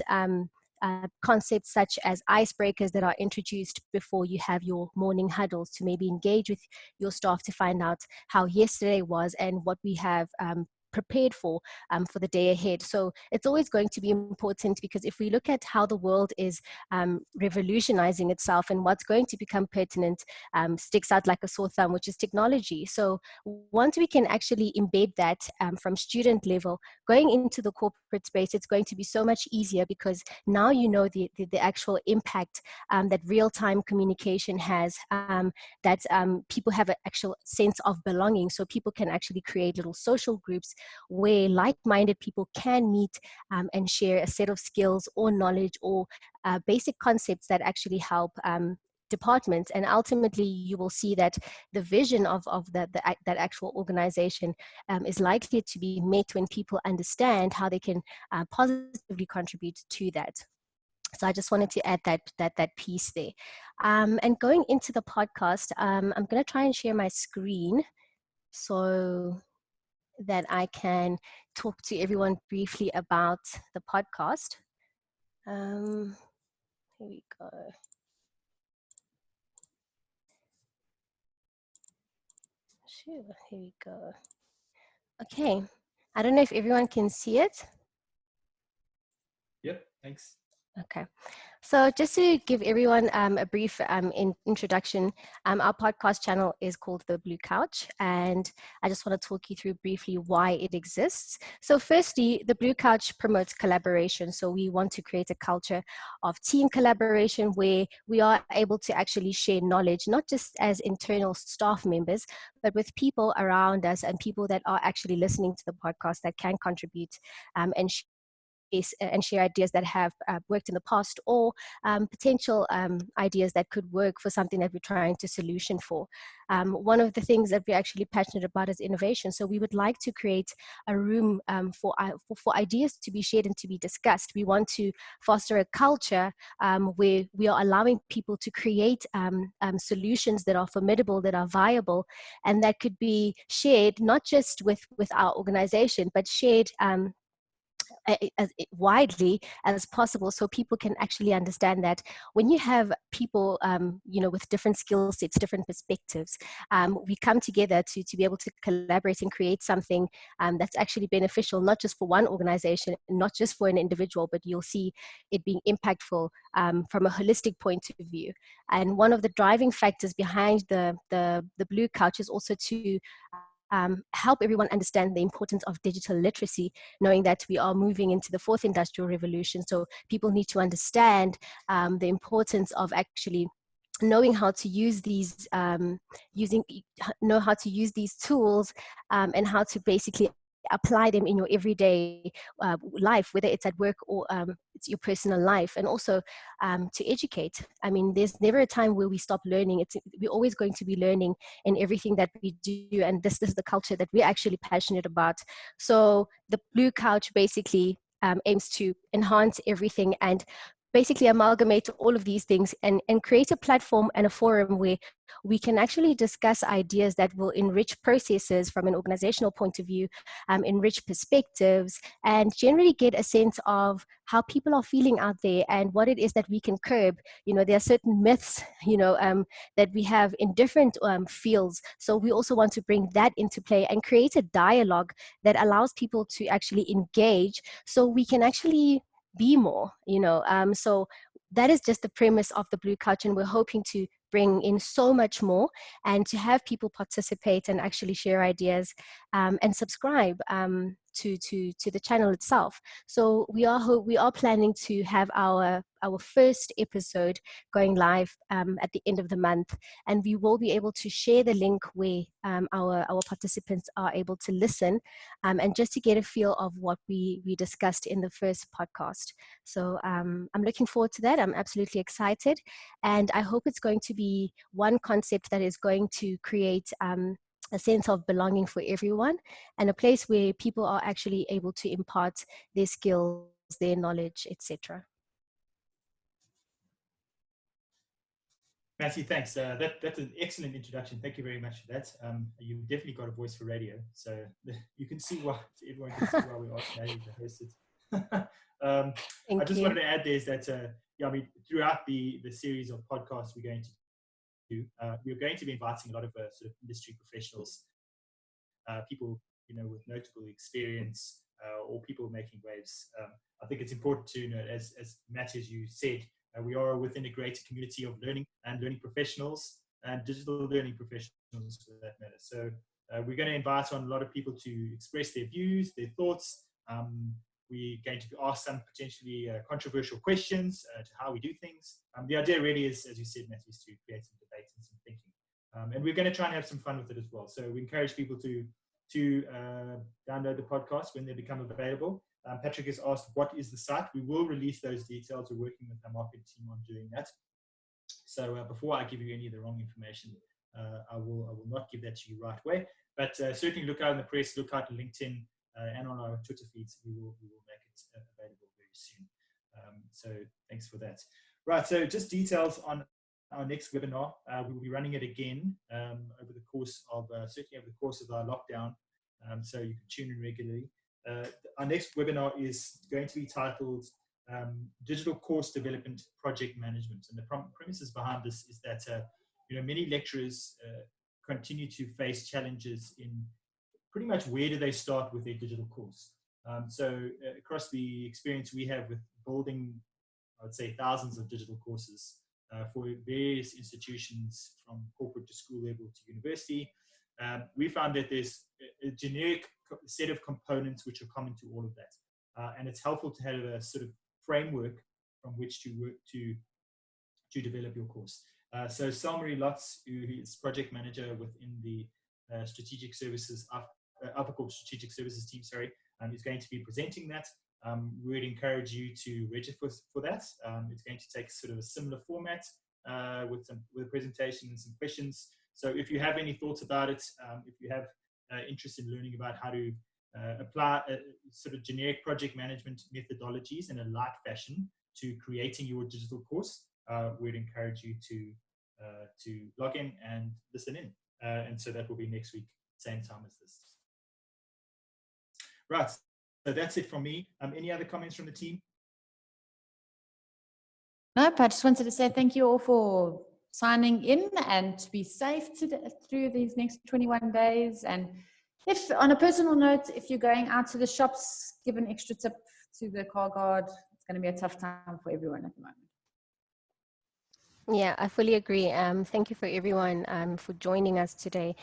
concepts such as icebreakers that are introduced before you have your morning huddles to maybe engage with your staff to find out how yesterday was and what we have prepared for the day ahead. So it's always going to be important, because if we look at how the world is revolutionizing itself, and what's going to become pertinent sticks out like a sore thumb, which is technology. So once we can actually embed that from student level, going into the corporate space, it's going to be so much easier, because now you know the actual impact that real-time communication has, that people have an actual sense of belonging. So people can actually create little social groups where like-minded people can meet and share a set of skills or knowledge or basic concepts that actually help departments. And ultimately, you will see that the vision of that actual organization is likely to be met when people understand how they can positively contribute to that. So I just wanted to add that piece there. And going into the podcast, I'm going to try and share my screen so that I can talk to everyone briefly about the podcast. Here we go. Sure, here we go. Okay, I don't know if everyone can see it. Yep, thanks. Okay, so just to give everyone a brief introduction, our podcast channel is called The Blue Couch, and I just want to talk you through briefly why it exists. So firstly, The Blue Couch promotes collaboration. So we want to create a culture of team collaboration where we are able to actually share knowledge, not just as internal staff members, but with people around us and people that are actually listening to the podcast that can contribute and share ideas that have worked in the past, or potential ideas that could work for something that we're trying to solution for. One of the things that we're actually passionate about is innovation. So we would like to create a room for ideas to be shared and to be discussed. We want to foster a culture where we are allowing people to create solutions that are formidable, that are viable, and that could be shared not just with our organization, but shared as widely as possible, so people can actually understand that when you have people with different skill sets, different perspectives, we come together to be able to collaborate and create something that's actually beneficial, not just for one organization, not just for an individual, but you'll see it being impactful from a holistic point of view. And one of the driving factors behind the Blue Couch is also to help everyone understand the importance of digital literacy, knowing that we are moving into the fourth industrial revolution. So people need to understand the importance of actually knowing how to use these, know how to use these tools and how to basically apply them in your everyday life, whether it's at work or it's your personal life, and also to educate. I mean, there's never a time where we stop learning. We're always going to be learning in everything that we do, and this is the culture that we're actually passionate about. So the Blue Couch basically aims to enhance everything and basically amalgamate all of these things and create a platform and a forum where we can actually discuss ideas that will enrich processes from an organizational point of view, enrich perspectives, and generally get a sense of how people are feeling out there and what it is that we can curb. There are certain myths, that we have in different fields. So we also want to bring that into play and create a dialogue that allows people to actually engage so we can actually be more, so that is just the premise of the Blue Couch, and we're hoping to bring in so much more and to have people participate and actually share ideas and subscribe to the channel itself. So we are planning to have our first episode going live at the end of the month, and we will be able to share the link where our participants are able to listen and just to get a feel of what we discussed in the first podcast. So I'm looking forward to that. I'm absolutely excited, and I hope it's going to be one concept that is going to create a sense of belonging for everyone, and a place where people are actually able to impart their skills, their knowledge, etc. Matthew, thanks. That's an excellent introduction. Thank you very much for that. You've definitely got a voice for radio, so you can see why everyone can see why we asked Matthew to host it. I just wanted to add there is that throughout the series of podcasts we're going to do, we're going to be inviting a lot of sort of industry professionals, people with notable experience, or people making waves. I think it's important to note, as Matt, as you said, we are within a greater community of learning professionals and digital learning professionals for that matter. So we're going to invite on a lot of people to express their views, their thoughts. We're going to ask some potentially controversial questions to how we do things. The idea really is, as you said, Matthew, is to create some debate and some thinking. And we're going to try and have some fun with it as well. So we encourage people to download the podcast when they become available. Patrick has asked, what is the site? We will release those details. We're working with our marketing team on doing that. So before I give you any of the wrong information, I will not give that to you right away. But certainly look out in the press, look out on LinkedIn, and on our Twitter feeds. We will make it available very soon. So thanks for that. Right, so just details on our next webinar. We will be running it again over the course of certainly over the course of our lockdown. So you can tune in regularly. Our next webinar is going to be titled Digital Course Development Project Management. And the premises behind this is that many lecturers continue to face challenges in pretty much where do they start with their digital course. So across the experience we have with building, I would say, thousands of digital courses for various institutions from corporate to school level to university, we found that there's a generic set of components which are common to all of that. And it's helpful to have a sort of framework from which to work to develop your course. So Salmarie Lotz, who is project manager within the strategic services, Upper Corp strategic services team, is going to be presenting that. We would encourage you to register for that. It's going to take sort of a similar format with a presentation and some questions. So if you have any thoughts about it, if you have interest in learning about how to apply sort of generic project management methodologies in a light fashion to creating your digital course, we'd encourage you to log in and listen in. And so that will be next week, same time as this. Right, so that's it from me. Any other comments from the team? Nope, I just wanted to say thank you all for signing in, and to be safe through these next 21 days. And if, on a personal note, if you're going out to the shops, give an extra tip to the car guard. It's going to be a tough time for everyone at the moment. Yeah, I fully agree. Thank you for everyone for joining us today.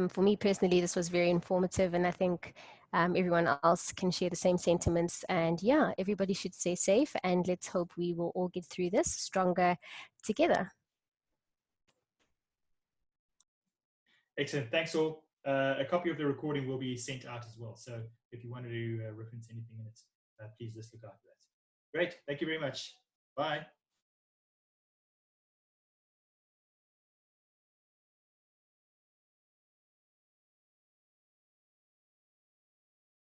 For me personally, this was very informative, and I think everyone else can share the same sentiments. And yeah, everybody should stay safe, and let's hope we will all get through this stronger together. Excellent. Thanks all. A copy of the recording will be sent out as well. So if you wanted to reference anything in it, please just look out for that. Great. Thank you very much. Bye.